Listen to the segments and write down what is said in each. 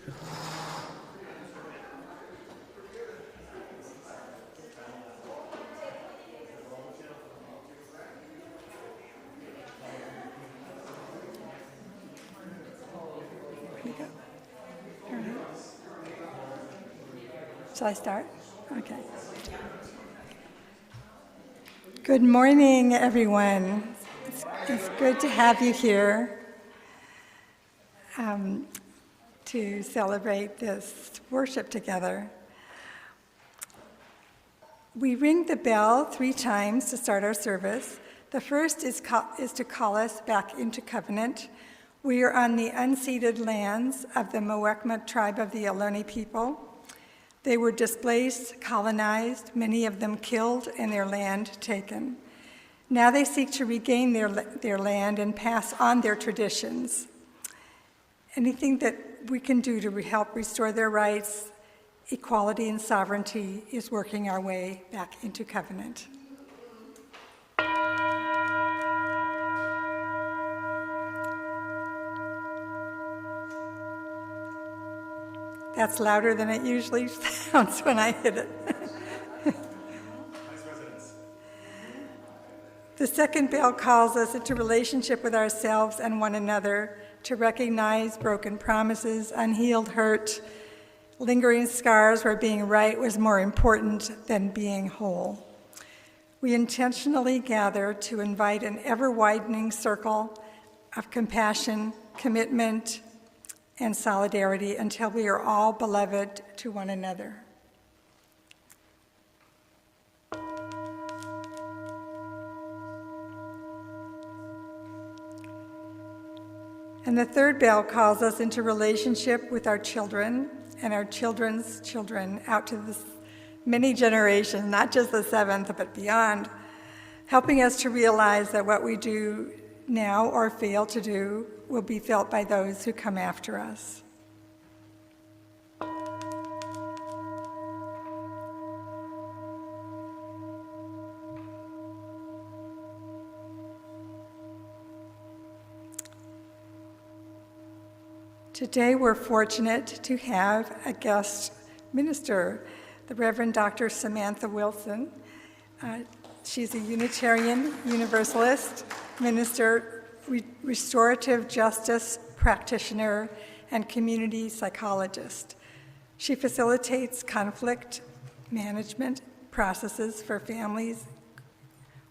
Shall I start? Okay. Good morning, everyone. It's good to have you here to celebrate this worship together. We ring the bell 3 times to start our service. The first is to call us back into covenant. We are on the unceded lands of the Muwekma tribe of the Ohlone people. They were displaced, colonized, many of them killed, and their land taken. Now they seek to regain their land and pass on their traditions. Anything that we can do to help restore their rights, equality, and sovereignty is working our way back into covenant. That's louder than it usually sounds when I hit it. The second bell calls us into relationship with ourselves and one another, to recognize broken promises, unhealed hurt, lingering scars where being right was more important than being whole. We intentionally gather to invite an ever-widening circle of compassion, commitment, and solidarity until we are all beloved to one another. And the third bell calls us into relationship with our children and our children's children out to the many generations, not just the 7th, but beyond, helping us to realize that what we do now or fail to do will be felt by those who come after us. Today we're fortunate to have a guest minister, the Reverend Dr. Samantha Wilson. She's a Unitarian Universalist minister, restorative justice practitioner, and community psychologist. She facilitates conflict management processes for families,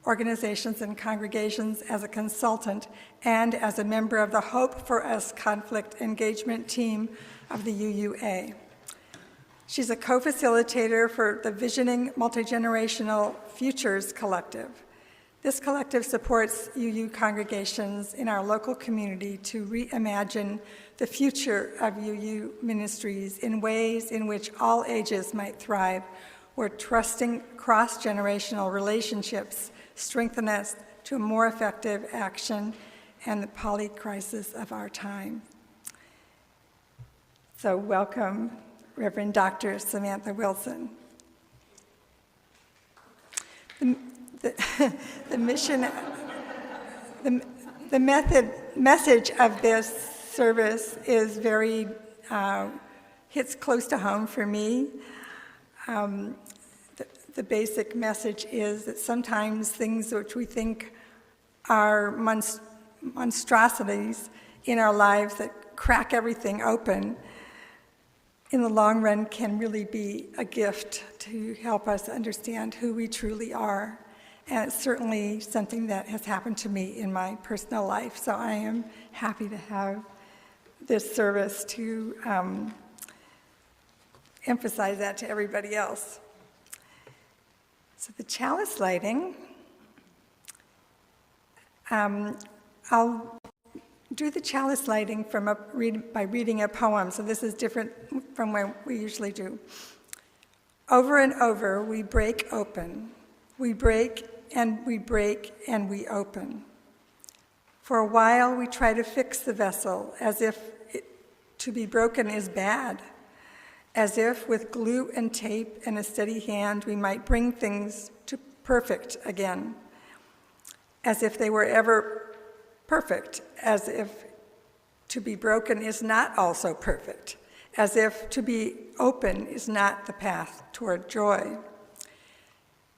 organizations, and congregations as a consultant and as a member of the Hope for Us conflict engagement team of the UUA. She's a co-facilitator for the Visioning Multigenerational Futures Collective. This collective supports UU congregations in our local community to reimagine the future of UU ministries in ways in which all ages might thrive, where trusting cross-generational relationships strengthen us to a more effective action and the poly-crisis of our time. So welcome, Reverend Dr. Samantha Wilson. The mission, the message of this service is very, hits close to home for me. The basic message is that sometimes things which we think are monstrosities in our lives that crack everything open, in the long run can really be a gift to help us understand who we truly are. And it's certainly something that has happened to me in my personal life. So I am happy to have this service to emphasize that to everybody else. So the chalice lighting, I'll do the chalice lighting by reading a poem. So this is different from what we usually do. Over and over, we break open. We break and we break and we open. For a while, we try to fix the vessel as if to be broken is bad, as if with glue and tape and a steady hand, we might bring things to perfect again, as if they were ever perfect, as if to be broken is not also perfect, as if to be open is not the path toward joy.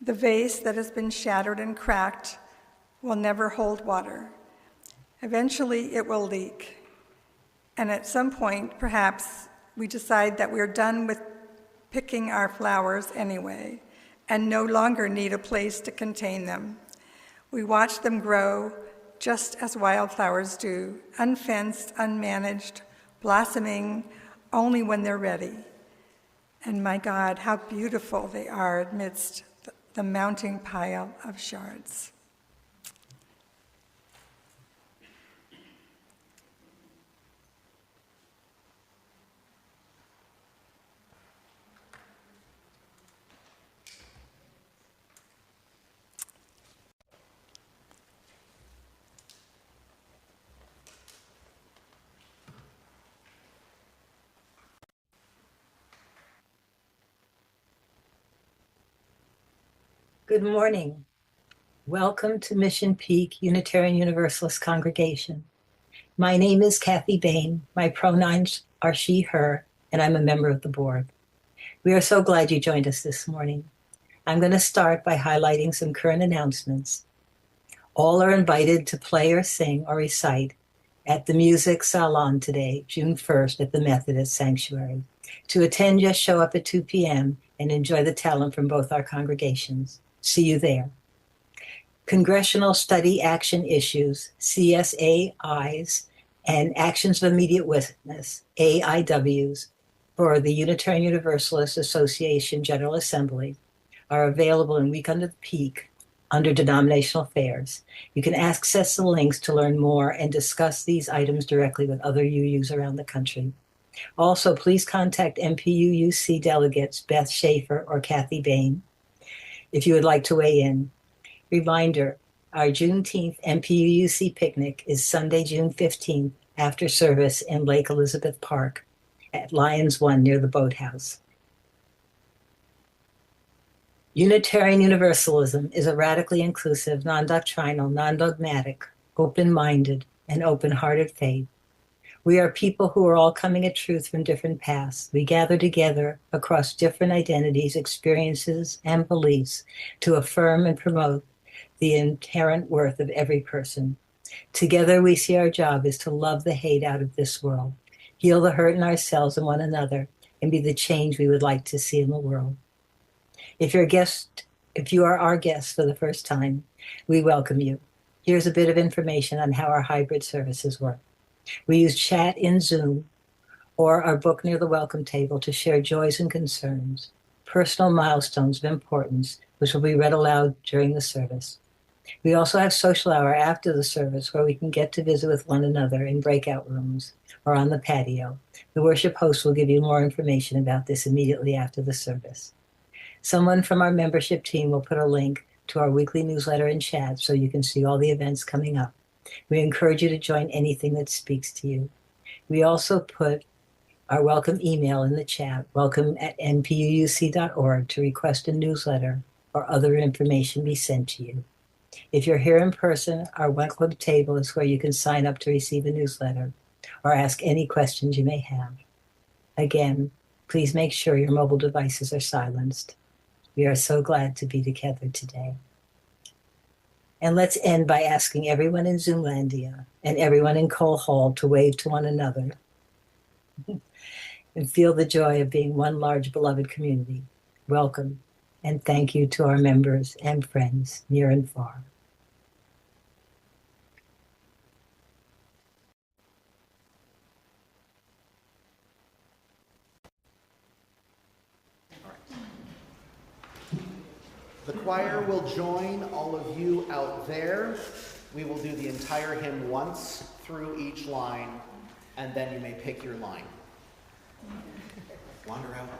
The vase that has been shattered and cracked will never hold water. Eventually, it will leak. And at some point, perhaps, we decide that we're done with picking our flowers anyway and no longer need a place to contain them. We watch them grow just as wildflowers do, unfenced, unmanaged, blossoming only when they're ready. And my God, how beautiful they are amidst the mounting pile of shards. Good morning. Welcome to Mission Peak Unitarian Universalist Congregation. My name is Kathy Bain. My pronouns are she, her, and I'm a member of the board. We are so glad you joined us this morning. I'm going to start by highlighting some current announcements. All are invited to play or sing or recite at the Music Salon today, June 1st, at the Methodist Sanctuary. To attend, just show up at 2 p.m. and enjoy the talent from both our congregations. See you there. Congressional Study Action Issues, CSAIs, and Actions of Immediate Witness, AIWs, for the Unitarian Universalist Association General Assembly are available in Week Under the Peak under Denominational Affairs. You can access the links to learn more and discuss these items directly with other UUs around the country. Also, please contact MPUUC delegates Beth Schaefer or Kathy Bain if you would like to weigh in. Reminder, our Juneteenth MPUUC picnic is Sunday, June 15th, after service in Lake Elizabeth Park at Lions One near the boathouse. Unitarian Universalism is a radically inclusive, non-doctrinal, non-dogmatic, open-minded, and open-hearted faith. We are people who are all coming at truth from different paths. We gather together across different identities, experiences, and beliefs to affirm and promote the inherent worth of every person. Together, we see our job is to love the hate out of this world, heal the hurt in ourselves and one another, and be the change we would like to see in the world. If you are our guest for the first time, we welcome you. Here's a bit of information on how our hybrid services work. We use chat in Zoom or our book near the welcome table to share joys and concerns, personal milestones of importance, which will be read aloud during the service. We also have social hour after the service where we can get to visit with one another in breakout rooms or on the patio. The worship host will give you more information about this immediately after the service. Someone from our membership team will put a link to our weekly newsletter in chat so you can see all the events coming up. We encourage you to join anything that speaks to you. We also put our welcome email in the chat, welcome@mpuuc.org, to request a newsletter or other information be sent to you. If you're here in person, our welcome table is where you can sign up to receive a newsletter or ask any questions you may have. Again, please make sure your mobile devices are silenced. We are so glad to be together today. And let's end by asking everyone in Zoomlandia and everyone in Cole Hall to wave to one another and feel the joy of being one large beloved community. Welcome, and thank you to our members and friends near and far. The choir will join all of you out there. We will do the entire hymn once through each line, and then you may pick your line. Wander out.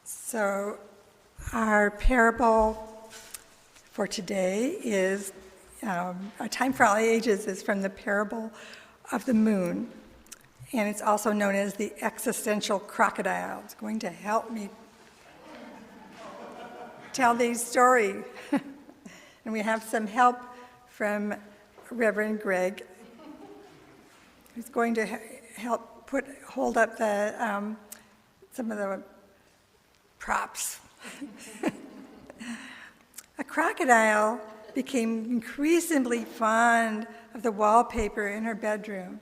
So our parable for today is, A Time for All Ages is from the parable of the moon, and it's also known as the existential crocodile. It's going to help me tell the story. And we have some help from Reverend Greg, who's going to help hold up the some of the props. A crocodile became increasingly fond of the wallpaper in her bedroom.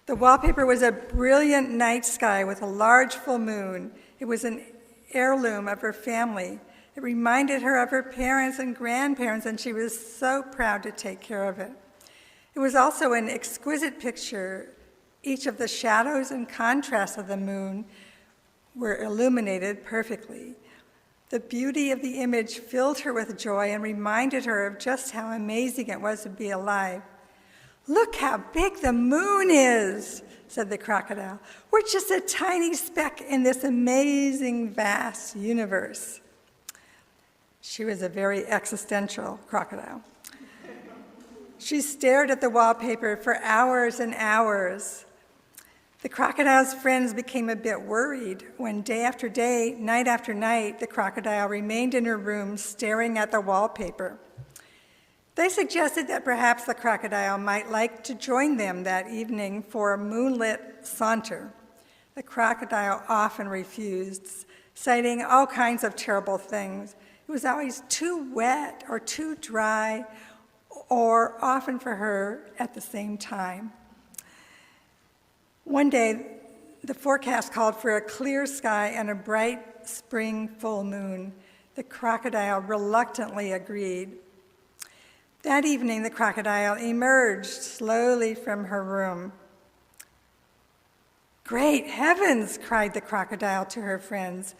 The wallpaper was a brilliant night sky with a large full moon. It was an heirloom of her family. It reminded her of her parents and grandparents, and she was so proud to take care of it. It was also an exquisite picture. Each of the shadows and contrasts of the moon were illuminated perfectly. The beauty of the image filled her with joy and reminded her of just how amazing it was to be alive. "Look how big the moon is," said the crocodile. "We're just a tiny speck in this amazing, vast universe." She was a very existential crocodile. She stared at the wallpaper for hours and hours. The crocodile's friends became a bit worried when day after day, night after night, the crocodile remained in her room staring at the wallpaper. They suggested that perhaps the crocodile might like to join them that evening for a moonlit saunter. The crocodile often refused, citing all kinds of terrible things. It was always too wet or too dry, or often for her at the same time. One day, the forecast called for a clear sky and a bright spring full moon. The crocodile reluctantly agreed. That evening, the crocodile emerged slowly from her room. "Great heavens," cried the crocodile to her friends.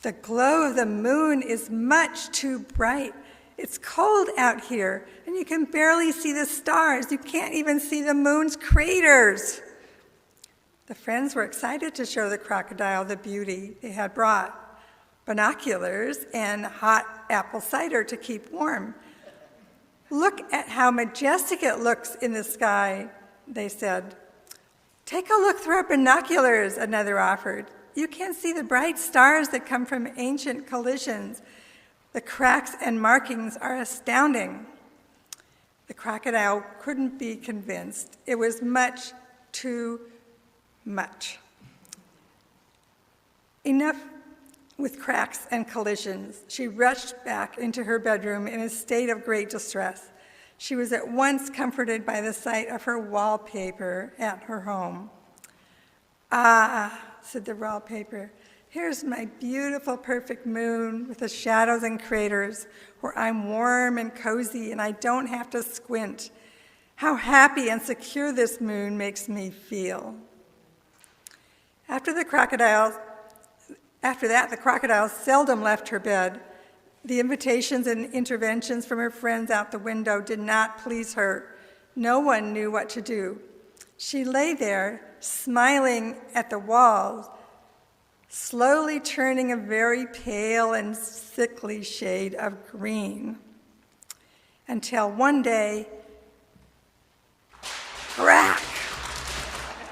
"The glow of the moon is much too bright. It's cold out here, and you can barely see the stars. You can't even see the moon's craters." The friends were excited to show the crocodile the beauty they had brought: binoculars and hot apple cider to keep warm. "Look at how majestic it looks in the sky," they said. "Take a look through our binoculars," another offered. "You can see the bright stars that come from ancient collisions. The cracks and markings are astounding." The crocodile couldn't be convinced. It was much too much. Enough with cracks and collisions. She rushed back into her bedroom in a state of great distress. She was at once comforted by the sight of her wallpaper at her home. "Ah," said the wallpaper, "here's my beautiful, perfect moon with the shadows and craters, where I'm warm and cozy and I don't have to squint. How happy and secure this moon makes me feel." After that, the crocodile seldom left her bed. The invitations and interventions from her friends out the window did not please her. No one knew what to do. She lay there, smiling at the walls, slowly turning a very pale and sickly shade of green, until one day, crack!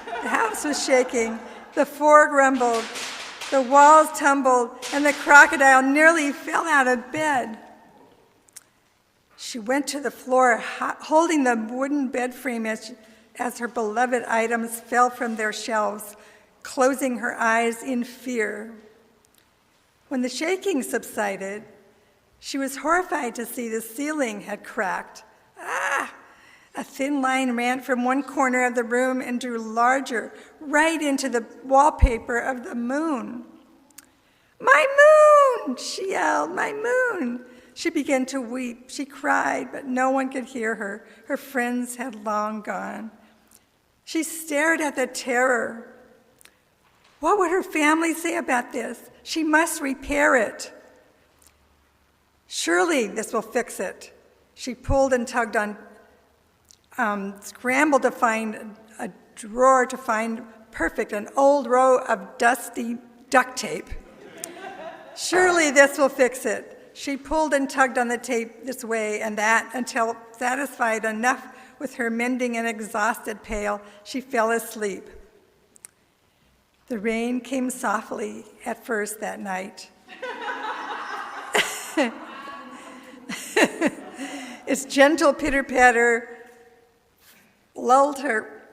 The house was shaking, the floor grumbled, the walls tumbled, and the crocodile nearly fell out of bed. She went to the floor, holding the wooden bed frame as her beloved items fell from their shelves, closing her eyes in fear. When the shaking subsided, she was horrified to see the ceiling had cracked. Ah! A thin line ran from one corner of the room and drew larger, right into the wallpaper of the moon. "My moon!" she yelled, "my moon!" She began to weep. She cried, but no one could hear her. Her friends had long gone. She stared at the terror. What would her family say about this? She must repair it. Surely this will fix it. She pulled and tugged on, scrambled to find a drawer to find perfect, an old row of dusty duct tape. Surely this will fix it. She pulled and tugged on the tape this way and that until, satisfied enough with her mending and exhausted pail, she fell asleep. The rain came softly at first that night. Its gentle pitter-patter lulled her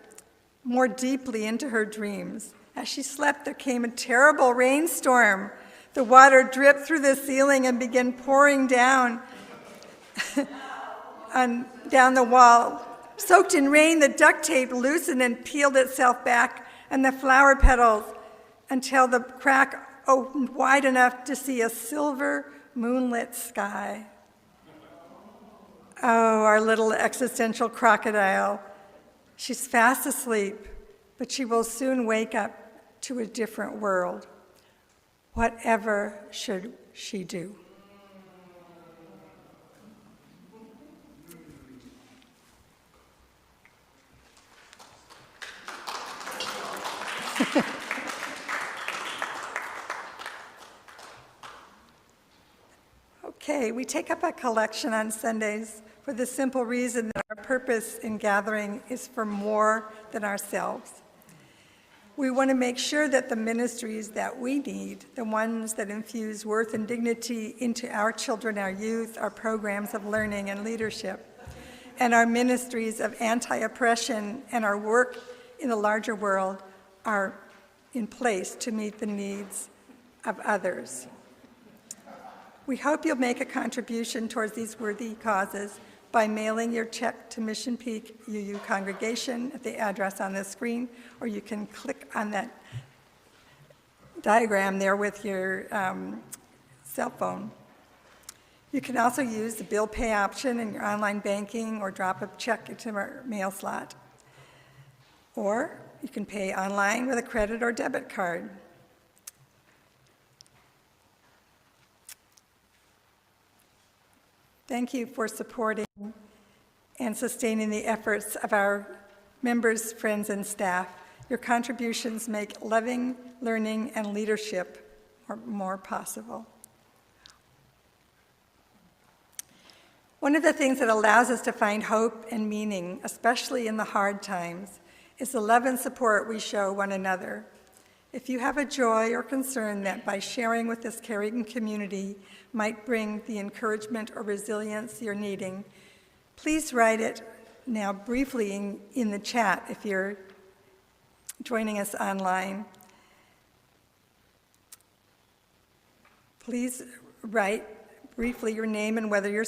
more deeply into her dreams. As she slept, there came a terrible rainstorm. The water dripped through the ceiling and began pouring down down the wall. Soaked in rain, the duct tape loosened and peeled itself back, and the flower petals until the crack opened wide enough to see a silver moonlit sky. Oh, our little existential crocodile. She's fast asleep, but she will soon wake up to a different world. Whatever should she do? Okay, we take up a collection on Sundays for the simple reason that our purpose in gathering is for more than ourselves. We want to make sure that the ministries that we need, the ones that infuse worth and dignity into our children, our youth, our programs of learning and leadership, and our ministries of anti-oppression and our work in the larger world are in place to meet the needs of others. We hope you'll make a contribution towards these worthy causes by mailing your check to Mission Peak UU congregation at the address on the screen, or you can click on that diagram there with your cell phone. You can also use the bill pay option in your online banking or drop a check into our mail slot. Or you can pay online with a credit or debit card. Thank you for supporting and sustaining the efforts of our members, friends, and staff. Your contributions make loving, learning, and leadership more possible. One of the things that allows us to find hope and meaning, especially in the hard times, is the love and support we show one another. If you have a joy or concern that by sharing with this caring community might bring the encouragement or resilience you're needing, please write it now briefly in the chat if you're joining us online. Please write briefly your name and whether you're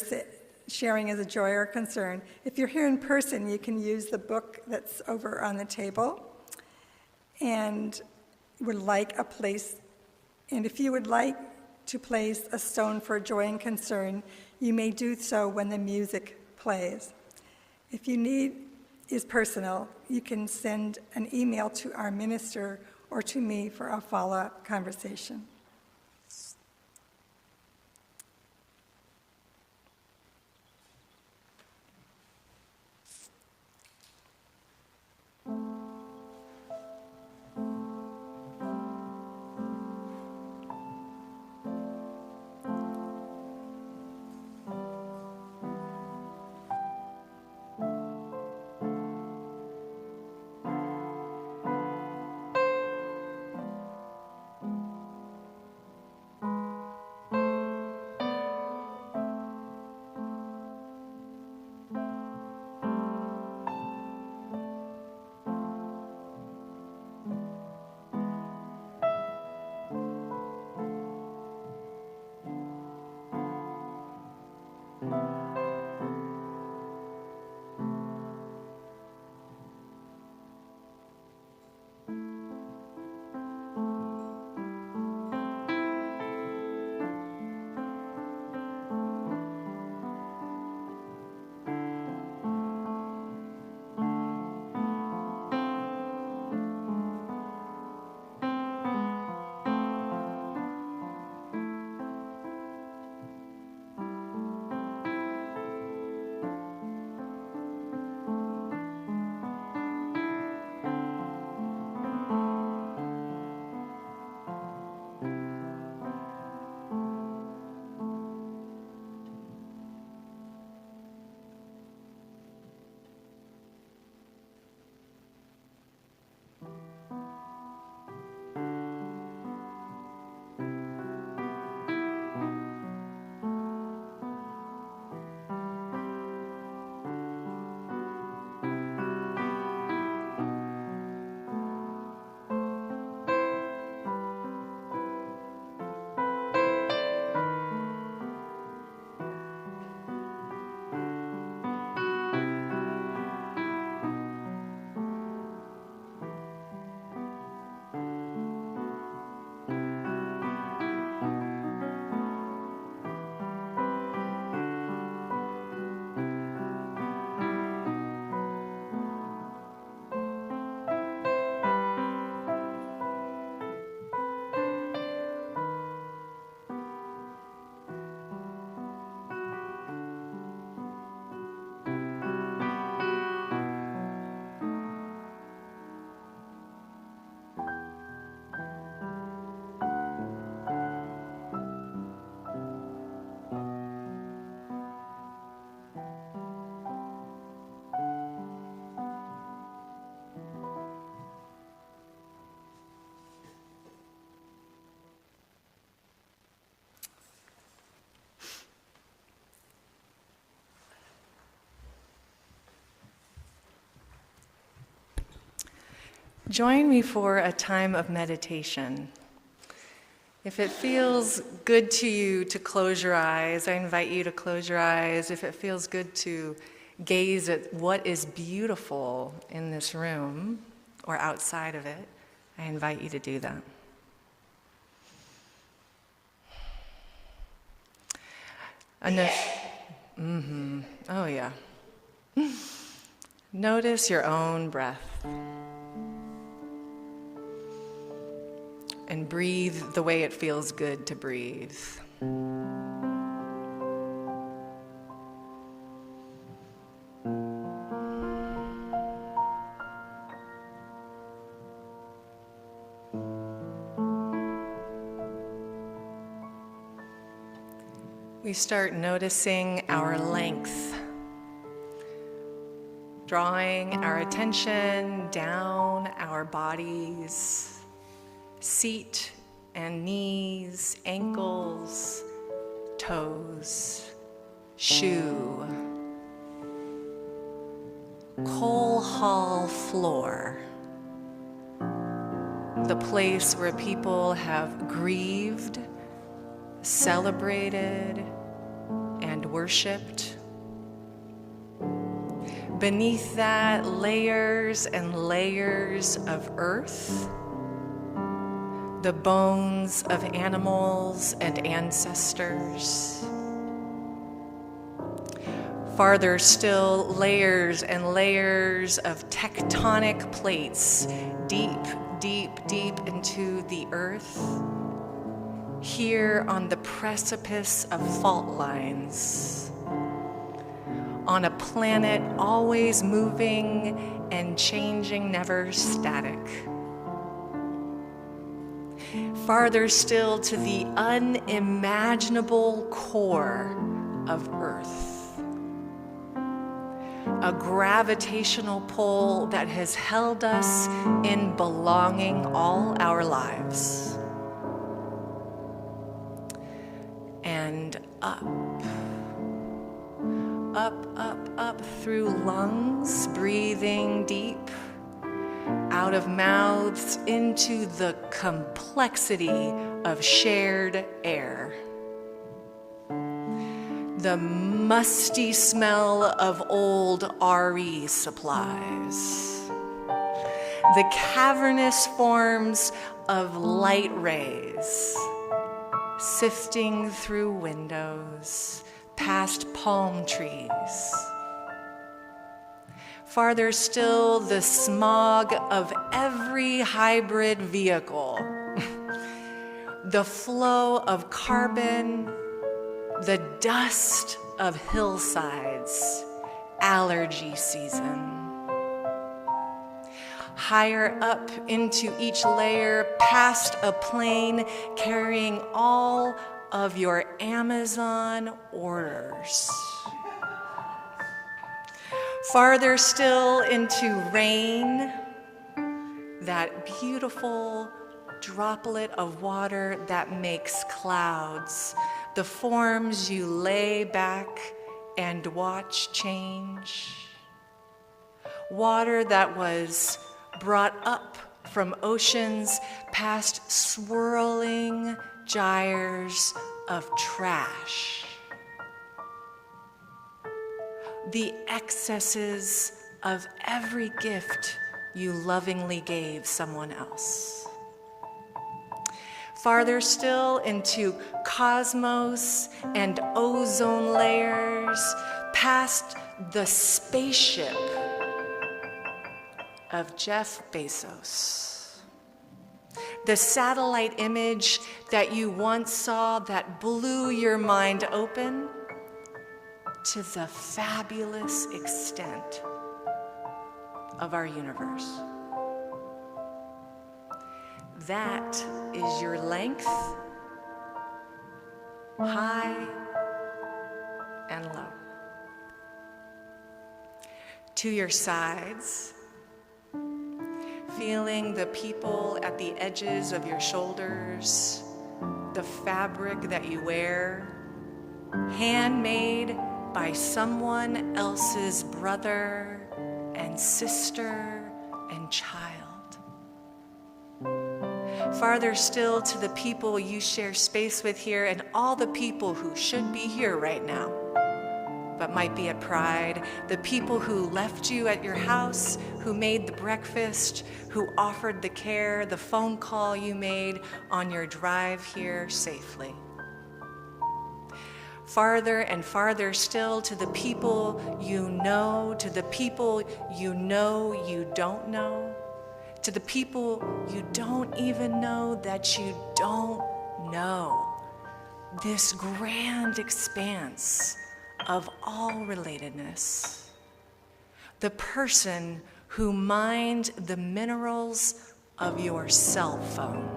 sharing as a joy or concern. If you're here in person, you can use the book that's over on the table and would like a place, and if you would like to place a stone for joy and concern, you may do so when the music plays. If you need is personal, you can send an email to our minister or to me for a follow-up conversation. Join me for a time of meditation. If it feels good to you to close your eyes, I invite you to close your eyes. If it feels good to gaze at what is beautiful in this room or outside of it, I invite you to do that. Oh yeah. Notice your own breath. And breathe the way it feels good to breathe. We start noticing our length, drawing our attention down our bodies, seat and knees, ankles, toes, shoe, coal hall floor, the place where people have grieved, celebrated, and worshiped. Beneath that, layers and layers of earth, the bones of animals and ancestors. Farther still, layers and layers of tectonic plates, deep, deep, deep into the earth, here on the precipice of fault lines, on a planet always moving and changing, never static. Farther still to the unimaginable core of Earth, a gravitational pull that has held us in belonging all our lives. And up, up, up, up through lungs, breathing deep, out of mouths into the complexity of shared air. The musty smell of old RE supplies. The cavernous forms of light rays sifting through windows, past palm trees. Farther still, the smog of every hybrid vehicle, the flow of carbon, the dust of hillsides, allergy season. Higher up into each layer, past a plane carrying all of your Amazon orders. Farther still into rain, that beautiful droplet of water that makes clouds, the forms you lay back and watch change. Water that was brought up from oceans past swirling gyres of trash. The excesses of every gift you lovingly gave someone else. Farther still into cosmos and ozone layers, past the spaceship of Jeff Bezos. The satellite image that you once saw that blew your mind open to the fabulous extent of our universe. That is your length, high and low. To your sides, feeling the people at the edges of your shoulders, the fabric that you wear, handmade by someone else's brother and sister and child. Farther still to the people you share space with here and all the people who should be here right now, but might be at Pride, the people who left you at your house, who made the breakfast, who offered the care, the phone call you made on your drive here safely. Farther and farther still to the people you know, to the people you know you don't know, to the people you don't even know that you don't know. This grand expanse of all relatedness. The person who mined the minerals of your cell phone.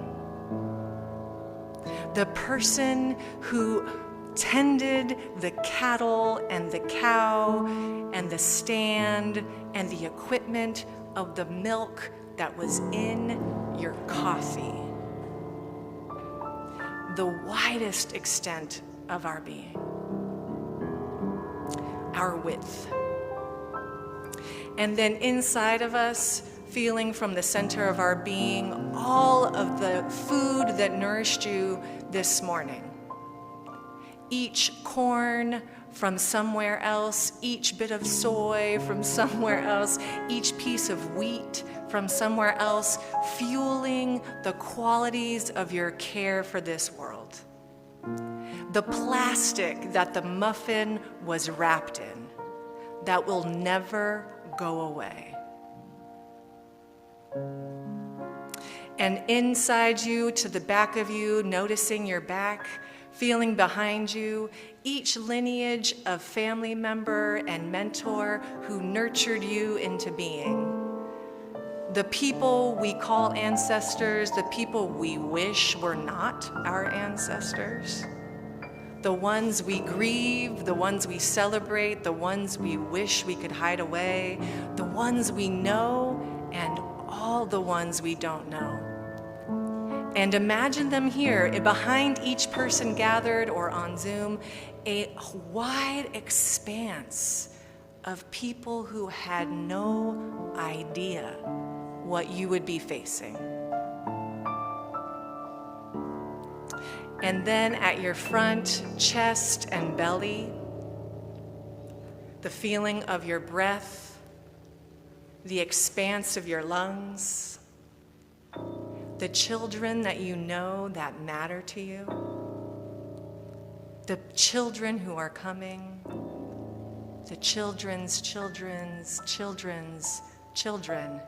The person who tended the cattle and the cow and the stand and the equipment of the milk that was in your coffee. The widest extent of our being. Our width. And then inside of us, feeling from the center of our being all of the food that nourished you this morning. Each corn from somewhere else, each bit of soy from somewhere else, each piece of wheat from somewhere else, fueling the qualities of your care for this world. The plastic that the muffin was wrapped in, that will never go away. And inside you, to the back of you, noticing your back, feeling behind you, each lineage of family member and mentor who nurtured you into being. The people we call ancestors, the people we wish were not our ancestors. The ones we grieve, the ones we celebrate, the ones we wish we could hide away, the ones we know, and all the ones we don't know. And imagine them here, behind each person gathered or on Zoom, a wide expanse of people who had no idea what you would be facing. And then at your front, chest and belly, the feeling of your breath, the expanse of your lungs, the children that you know that matter to you, the children who are coming, the children's children's children's children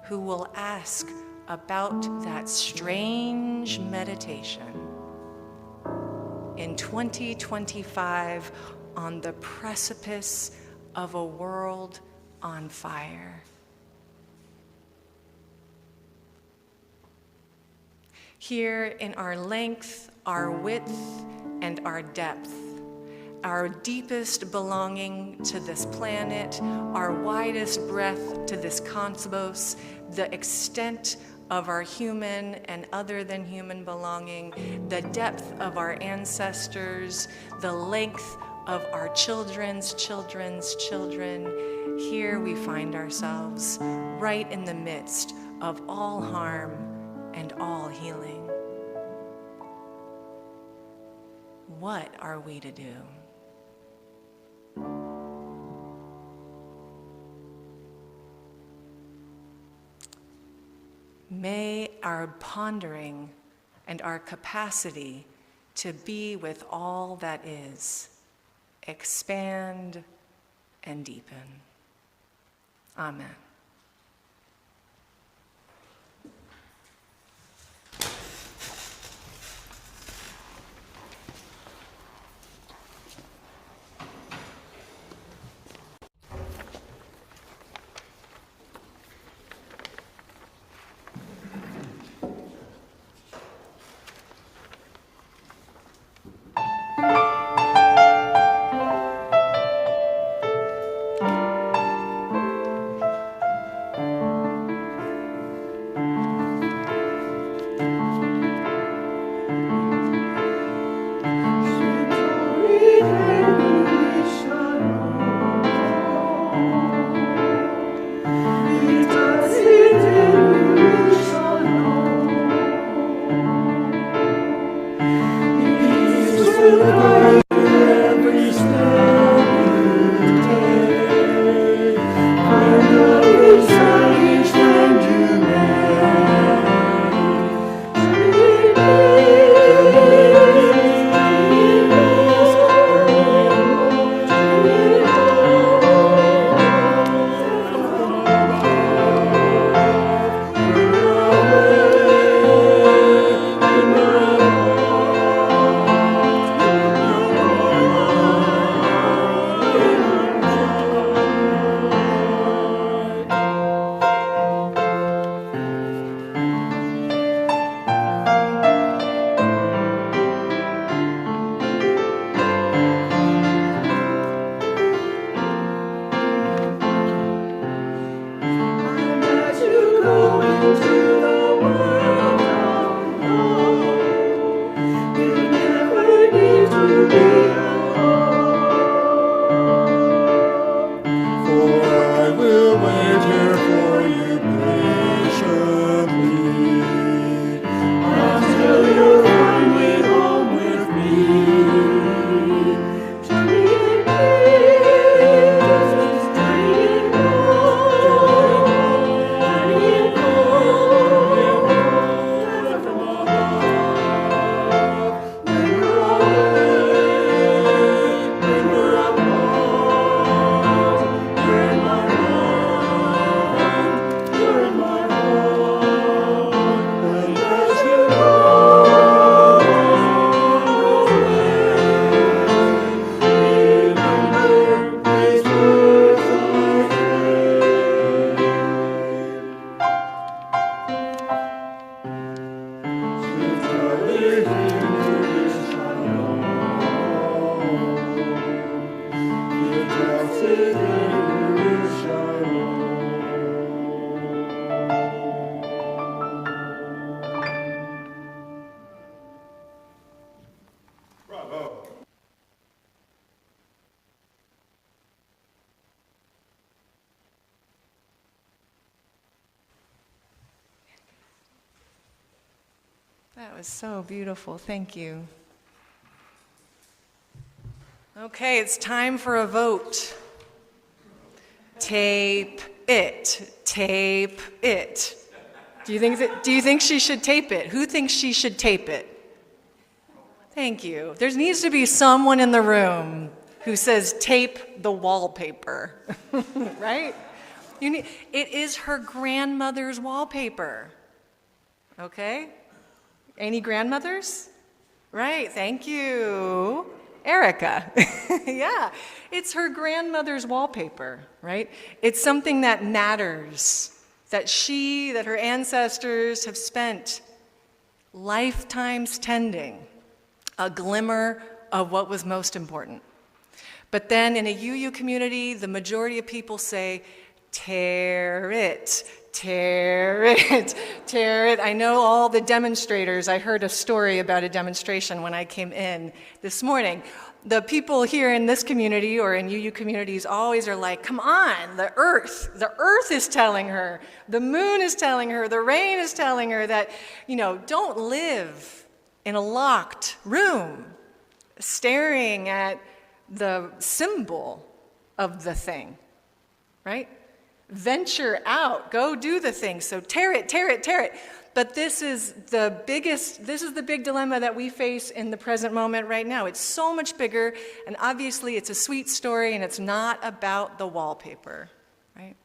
who will ask about that strange meditation in 2025 on the precipice of a world on fire. Here in our length, our width, and our depth, our deepest belonging to this planet, our widest breadth to this cosmos, the extent of our human and other than human belonging, the depth of our ancestors, the length of our children's children's children, here we find ourselves right in the midst of all harm and all healing. What are we to do? May our pondering and our capacity to be with all that is expand and deepen. Amen. That was so beautiful. Thank you. Okay, it's time for a vote. Tape it. Tape it. Do you think she should tape it? Who thinks she should tape it? Thank you. There needs to be someone in the room who says tape the wallpaper, right? It is her grandmother's wallpaper. Okay? Any grandmothers? Right, thank you. Erica. Yeah, it's her grandmother's wallpaper, right? It's something that matters, that her ancestors have spent lifetimes tending, a glimmer of what was most important. But then in a UU community, the majority of people say, tear it, tear it, tear it. I know all the demonstrators. I heard a story about a demonstration when I came in this morning. The people here in this community or in UU communities always are like, come on, the earth is telling her, the moon is telling her, the rain is telling her that, don't live in a locked room staring at the symbol of the thing, right? Venture out, go do the thing. So tear it, tear it, tear it. But this is the big dilemma that we face in the present moment right now. It's so much bigger, and obviously it's a sweet story, and it's not about the wallpaper, right?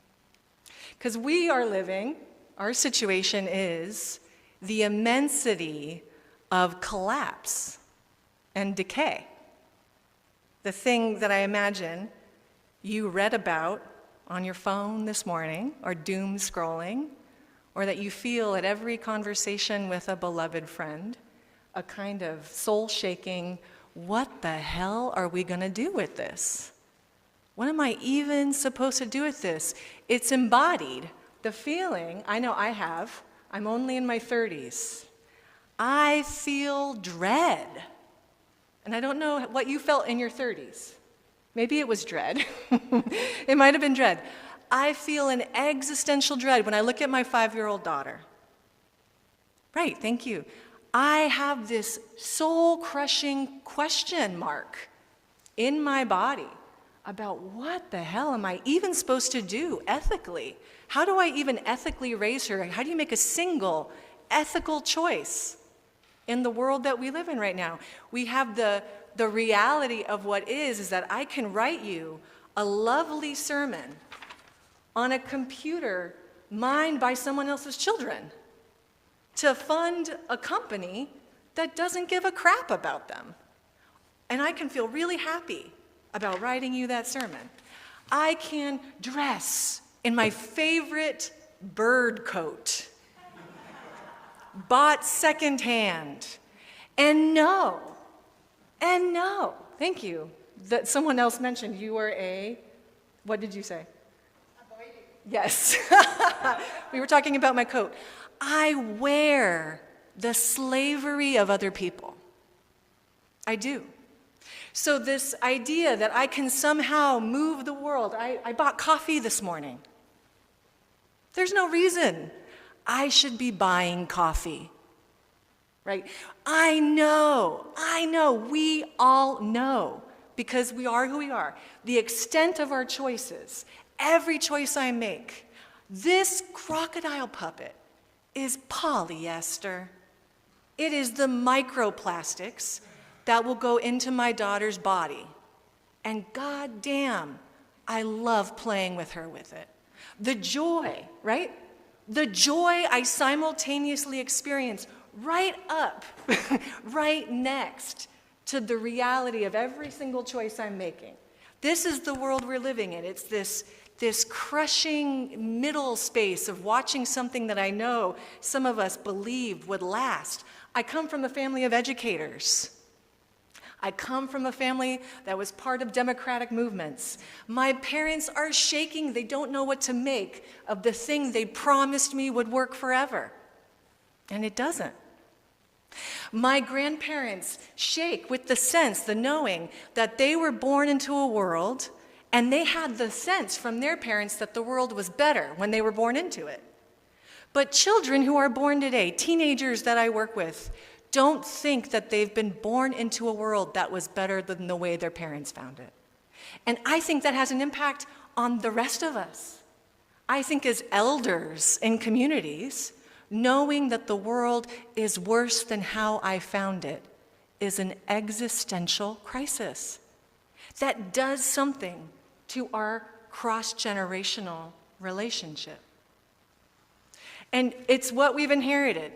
Because we are living, our situation is the immensity of collapse and decay. The thing that I imagine you read about on your phone this morning, or doom scrolling, or that you feel at every conversation with a beloved friend, a kind of soul-shaking, what the hell are we going to do with this? What am I even supposed to do with this? It's embodied. The feeling, I know I have, I'm only in my 30s. I feel dread. And I don't know what you felt in your 30s. Maybe it was dread. It might have been dread. I feel an existential dread when I look at my 5-year-old daughter. Right, thank you. I have this soul-crushing question mark in my body about what the hell am I even supposed to do ethically? How do I even ethically raise her? How do you make a single ethical choice in the world that we live in right now? We have the reality of what is that I can write you a lovely sermon on a computer mined by someone else's children to fund a company that doesn't give a crap about them. And I can feel really happy about writing you that sermon. I can dress in my favorite bird coat, bought secondhand, and know, thank you, that someone else mentioned you were what did you say? Yes. We were talking about my coat. I wear the slavery of other people. I do. So this idea that I can somehow move the world, I bought coffee this morning. There's no reason I should be buying coffee, right? I know, we all know, because we are who we are, the extent of our choices. Every choice I make, this crocodile puppet is polyester. It is the microplastics that will go into my daughter's body. And goddamn, I love playing with her with it. The joy, right? The joy I simultaneously experience right up, right next to the reality of every single choice I'm making. This is the world we're living in. It's this crushing middle space of watching something that I know some of us believed would last. I come from a family of educators. I come from a family that was part of democratic movements. My parents are shaking. They don't know what to make of the thing they promised me would work forever. And it doesn't. My grandparents shake with the sense, the knowing, that they were born into a world, and they had the sense from their parents that the world was better when they were born into it. But children who are born today, teenagers that I work with, don't think that they've been born into a world that was better than the way their parents found it. And I think that has an impact on the rest of us. I think as elders in communities, knowing that the world is worse than how I found it is an existential crisis that does something to our cross-generational relationship. And it's what we've inherited.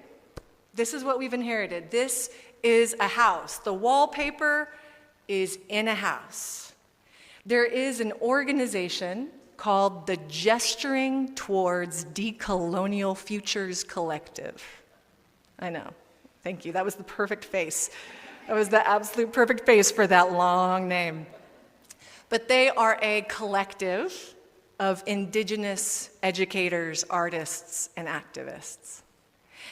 This is what we've inherited. This is a house. The wallpaper is in a house. There is an organization called the Gesturing Towards Decolonial Futures Collective. I know. Thank you. That was the perfect face. That was the absolute perfect face for that long name. But they are a collective of indigenous educators, artists, and activists.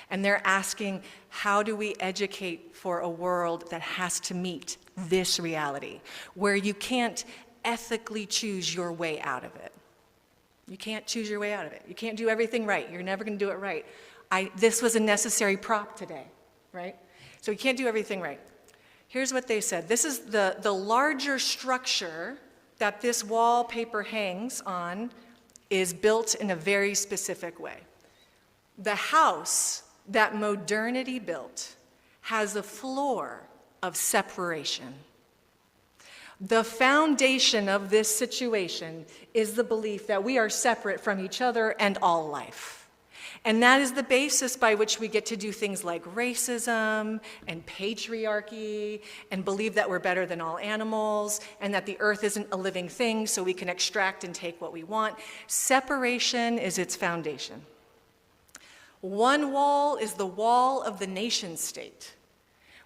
And they're asking, how do we educate for a world that has to meet this reality, where you can't ethically choose your way out of it? You can't choose your way out of it. You can't do everything right. You're never going to do it right. This was a necessary prop today, right? So you can't do everything right. Here's what they said. This is the larger structure that this wallpaper hangs on is built in a very specific way. The house that modernity built has a floor of separation. The foundation of this situation is the belief that we are separate from each other and all life. And that is the basis by which we get to do things like racism and patriarchy and believe that we're better than all animals and that the earth isn't a living thing so we can extract and take what we want. Separation is its foundation. One wall is the wall of the nation state,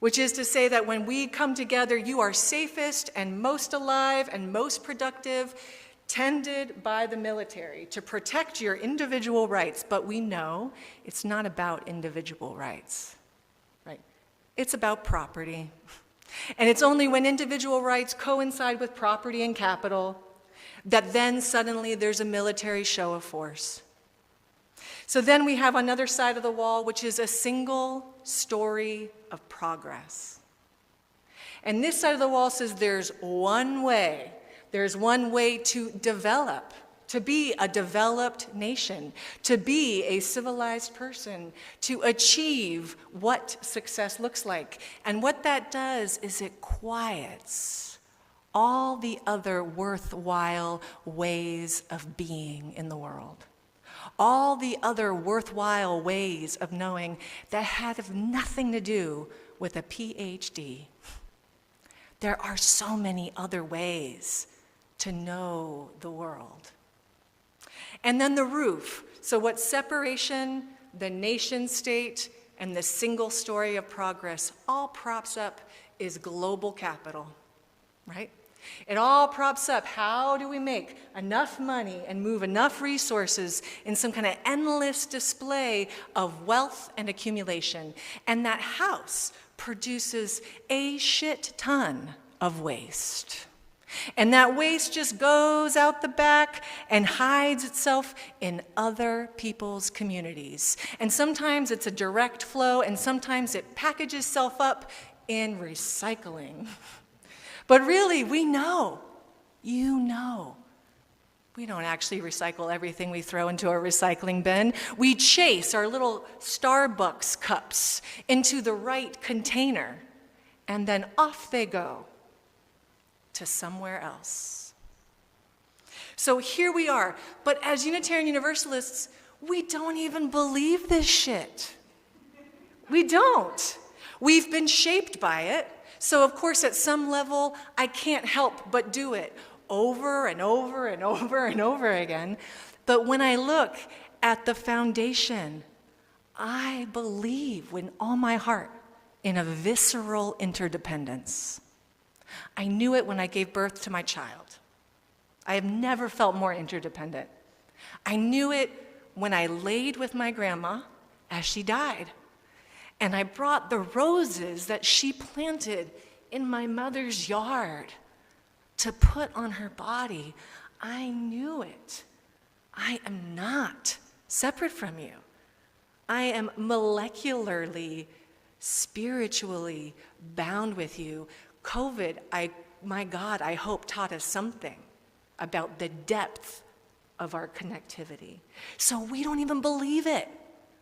which is to say that when we come together, you are safest and most alive and most productive, tended by the military to protect your individual rights. But we know it's not about individual rights, right? It's about property. And it's only when individual rights coincide with property and capital that then suddenly there's a military show of force. So then we have another side of the wall, which is a single story of progress. And this side of the wall says there's one way. There's one way to develop, to be a developed nation, to be a civilized person, to achieve what success looks like. And what that does is it quiets all the other worthwhile ways of being in the world. All the other worthwhile ways of knowing that have nothing to do with a PhD. There are so many other ways to know the world. And then the roof. So what separation, the nation state, and the single story of progress all props up is global capital, right? It all props up, how do we make enough money and move enough resources in some kind of endless display of wealth and accumulation? And that house produces a shit ton of waste. And that waste just goes out the back and hides itself in other people's communities. And sometimes it's a direct flow, and sometimes it packages itself up in recycling. But really, we know, you know, we don't actually recycle everything we throw into a recycling bin. We chase our little Starbucks cups into the right container, and then off they go to somewhere else. So here we are. But as Unitarian Universalists, we don't even believe this shit. We don't. We've been shaped by it. So of course, at some level, I can't help but do it over and over and over and over again. But when I look at the foundation, I believe with all my heart in a visceral interdependence. I knew it when I gave birth to my child. I have never felt more interdependent. I knew it when I laid with my grandma as she died. And I brought the roses that she planted in my mother's yard to put on her body. I knew it. I am not separate from you. I am molecularly, spiritually bound with you. COVID, my God, I hope taught us something about the depth of our connectivity. So we don't even believe it.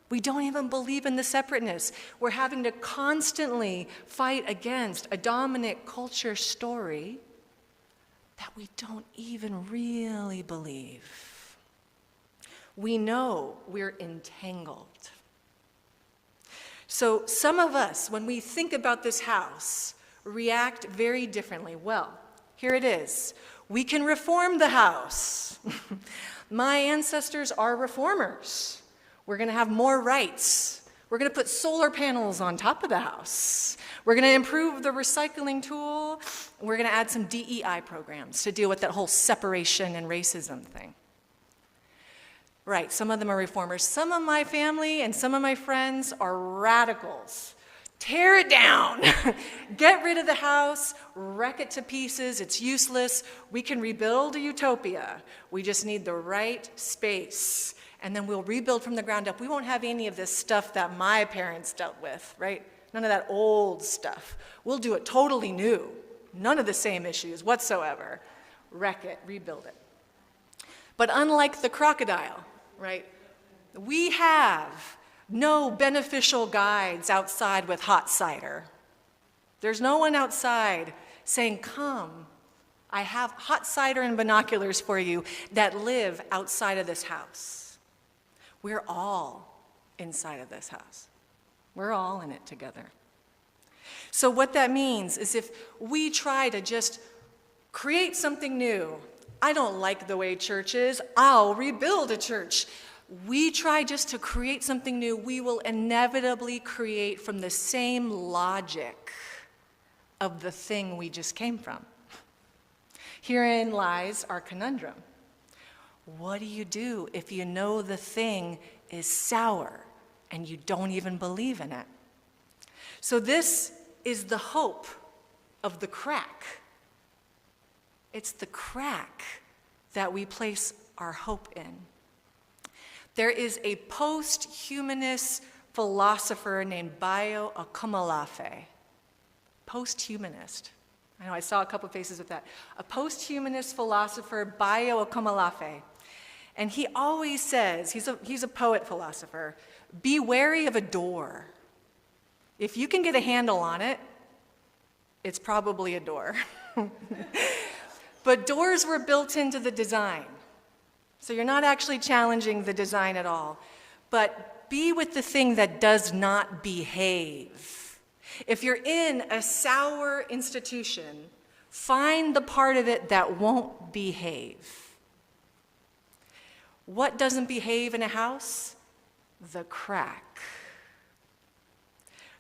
We don't even believe in the separateness. We're having to constantly fight against a dominant culture story that we don't even really believe. We know we're entangled. So some of us, when we think about this house, react very differently. Well, here it is. We can reform the house. My ancestors are reformers. We're going to have more rights. We're going to put solar panels on top of the house. We're going to improve the recycling tool. We're going to add some DEI programs to deal with that whole separation and racism thing. Right, some of them are reformers. Some of my family and some of my friends are radicals. Tear it down. Get rid of the house, wreck it to pieces. It's useless. We can rebuild a utopia. We just need the right space. And then we'll rebuild from the ground up. We won't have any of this stuff that my parents dealt with, right? None of that old stuff. We'll do it totally new. None of the same issues whatsoever. Wreck it, rebuild it. But unlike the crocodile, right, we have no beneficial guides outside with hot cider. There's no one outside saying, come, I have hot cider and binoculars for you that live outside of this house. We're all inside of this house. We're all in it together. So what that means is if we try to just create something new, I don't like the way church is, I'll rebuild a church. We try just to create something new, we will inevitably create from the same logic of the thing we just came from. Herein lies our conundrum. What do you do if you know the thing is sour and you don't even believe in it? So this is the hope of the crack. It's the crack that we place our hope in. There is a posthumanist philosopher named Báyò Akómoláfé. Posthumanist. I know I saw a couple faces with that. A posthumanist philosopher, Báyò Akómoláfé. And he always says, he's a poet philosopher, be wary of a door. If you can get a handle on it, it's probably a door. But doors were built into the design. So you're not actually challenging the design at all. But be with the thing that does not behave. If you're in a sour institution, find the part of it that won't behave. What doesn't behave in a house? The crack.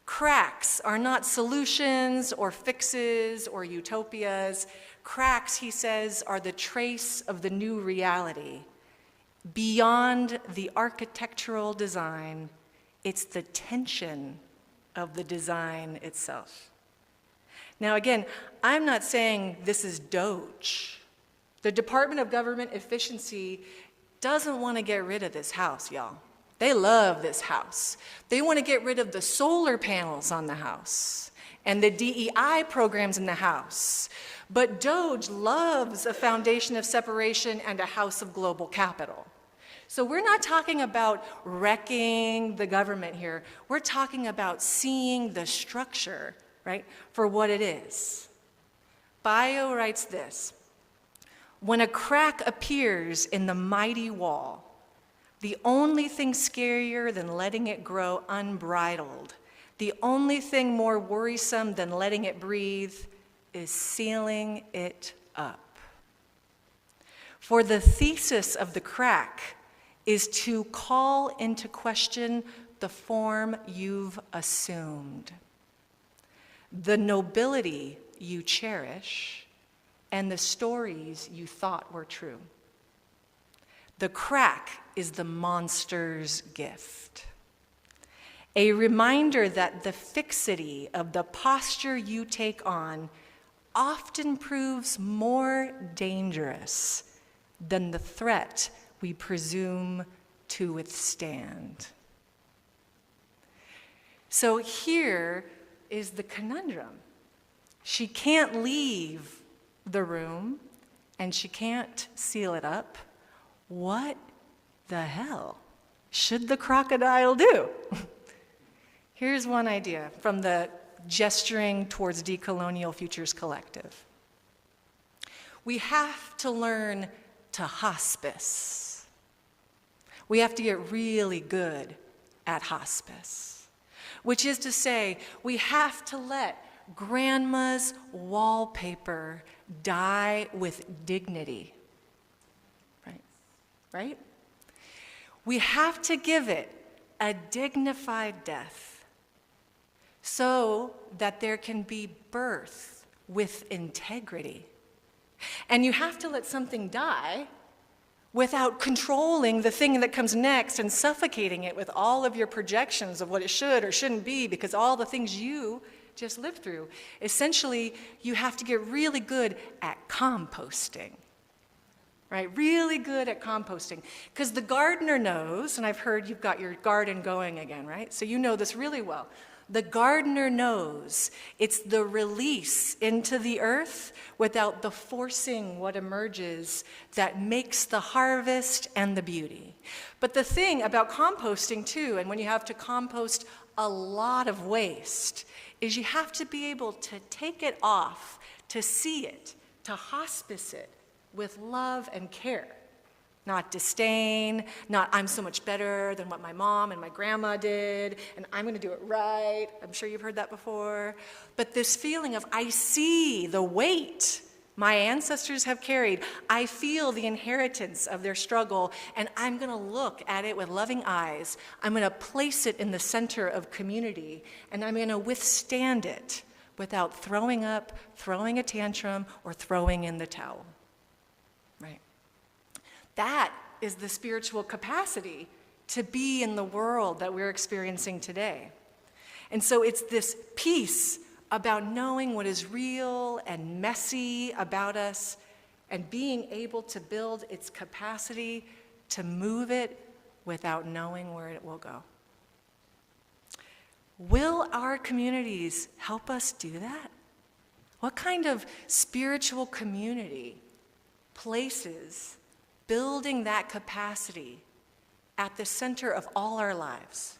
Cracks are not solutions or fixes or utopias. Cracks, he says, are the trace of the new reality. Beyond the architectural design, it's the tension of the design itself. Now again, I'm not saying this is Doge. The Department of Government Efficiency doesn't want to get rid of this house, y'all. They love this house. They want to get rid of the solar panels on the house and the DEI programs in the house. But Doge loves a foundation of separation and a house of global capital. So we're not talking about wrecking the government here. We're talking about seeing the structure, right, for what it is. Báyò writes this: when a crack appears in the mighty wall, the only thing scarier than letting it grow unbridled, the only thing more worrisome than letting it breathe, is sealing it up. For the thesis of the crack is to call into question the form you've assumed, the nobility you cherish, and the stories you thought were true. The crack is the monster's gift. A reminder that the fixity of the posture you take on often proves more dangerous than the threat we presume to withstand. So here is the conundrum. She can't leave the room, and she can't seal it up. What the hell should the crocodile do? Here's one idea from the Gesturing Towards Decolonial Futures Collective. We have to learn to hospice. We have to get really good at hospice, which is to say, we have to let grandma's wallpaper die with dignity. Right? We have to give it a dignified death so that there can be birth with integrity. And you have to let something die without controlling the thing that comes next and suffocating it with all of your projections of what it should or shouldn't be, because all the things you just lived through. Essentially, you have to get really good at composting. Right? Really good at composting. Because the gardener knows, and I've heard you've got your garden going again, right? So you know this really well. The gardener knows it's the release into the earth without the forcing what emerges that makes the harvest and the beauty. But the thing about composting too, and when you have to compost a lot of waste, is you have to be able to take it off, to see it, to hospice it with love and care. Not disdain, not I'm so much better than what my mom and my grandma did, and I'm going to do it right. I'm sure you've heard that before. But this feeling of I see the weight my ancestors have carried. I feel the inheritance of their struggle, and I'm going to look at it with loving eyes. I'm going to place it in the center of community, and I'm going to withstand it without throwing up, throwing a tantrum, or throwing in the towel. Right? That is the spiritual capacity to be in the world that we're experiencing today. And so it's this piece about knowing what is real and messy about us and being able to build its capacity to move it without knowing where it will go. Will our communities help us do that? What kind of spiritual community places building that capacity at the center of all our lives,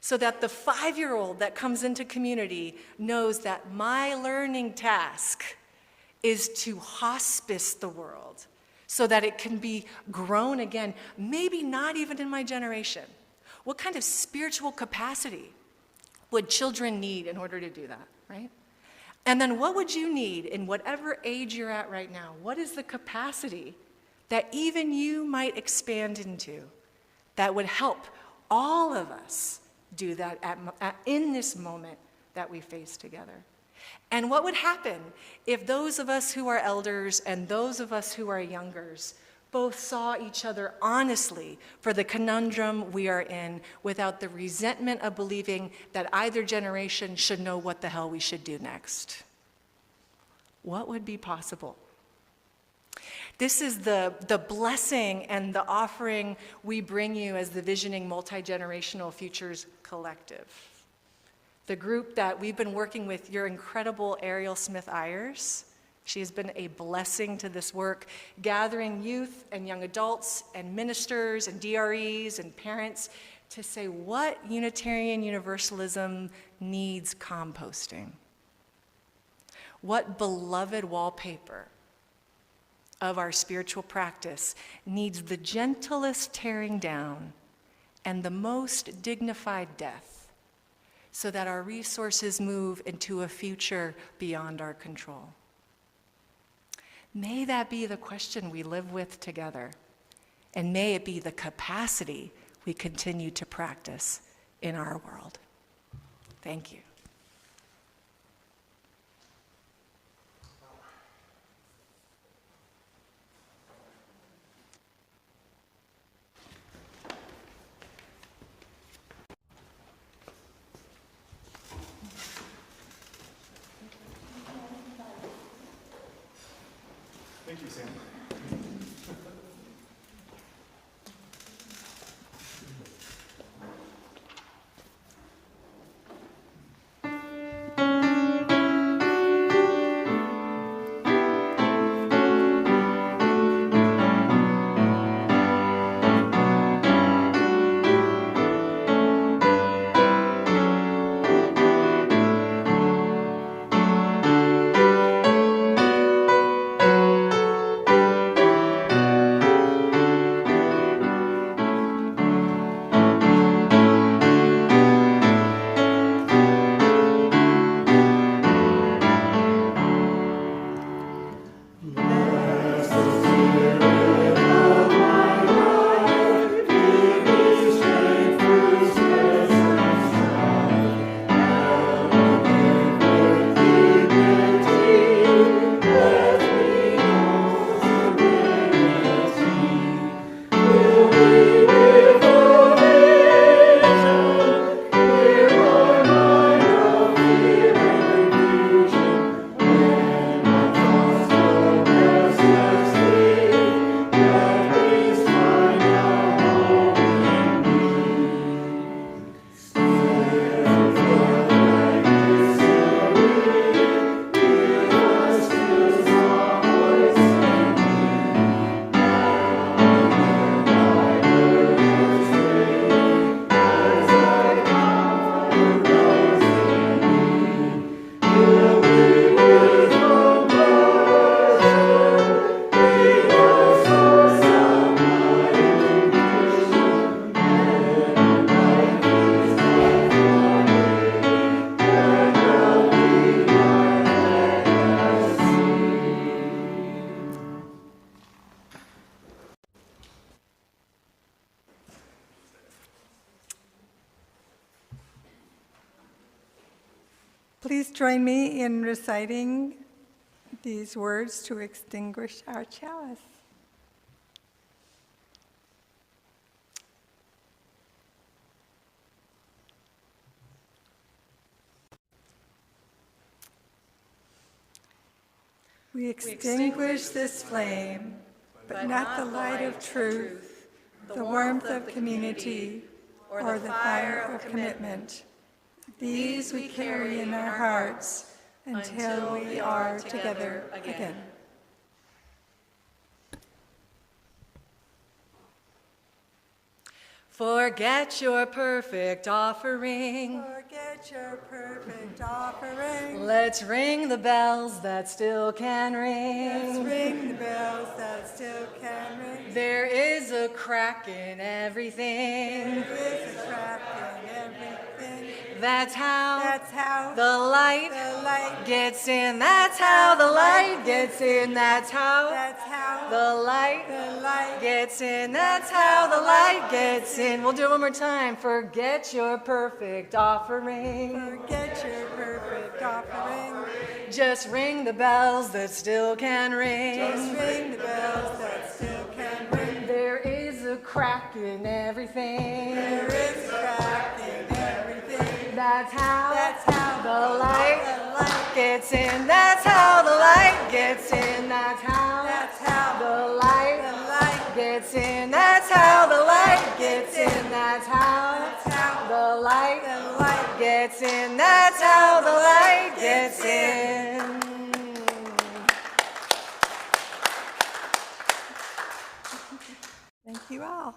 so that the 5-year-old that comes into community knows that my learning task is to hospice the world so that it can be grown again, maybe not even in my generation. What kind of spiritual capacity would children need in order to do that, right? And then what would you need in whatever age you're at right now? What is the capacity that even you might expand into that would help all of us do that in this moment that we face together? And what would happen if those of us who are elders and those of us who are youngers both saw each other honestly for the conundrum we are in without the resentment of believing that either generation should know what the hell we should do next? What would be possible? This is the blessing and the offering we bring you as the Visioning Multi-Generational Futures Collective. The group that we've been working with, your incredible Ariel Smith-Ayers. She has been a blessing to this work, gathering youth and young adults and ministers and DREs and parents to say what Unitarian Universalism needs composting. What beloved wallpaper of our spiritual practice needs the gentlest tearing down and the most dignified death so that our resources move into a future beyond our control. May that be the question we live with together, and may it be the capacity we continue to practice in our world. Thank you. Thank you, Sam. Please join me in reciting these words to extinguish our chalice. We extinguish this flame, but not the light of truth, the warmth of community, or the fire of commitment. These we carry in our hearts until we are together again. Forget your perfect offering. Forget your perfect offering. Let's ring the bells that still can Let's ring. ring the bells that still can ring. There is a crack in everything. There is a crack in everything. That's how The light light. gets in. That's how the light gets in. That's how That's how the light the light. gets in. That's how the light gets in. We'll do it one more time. Forget your perfect offering. Forget your perfect offering. Just ring the bells that still can ring. Just ring the bells that still can ring. There is a crack in everything. There is a crack in everything. That's how the light gets in. That's how the light gets in. That's how the light gets in. That's how the light gets in. That's how the light gets in. That's how the light gets in. Thank you all.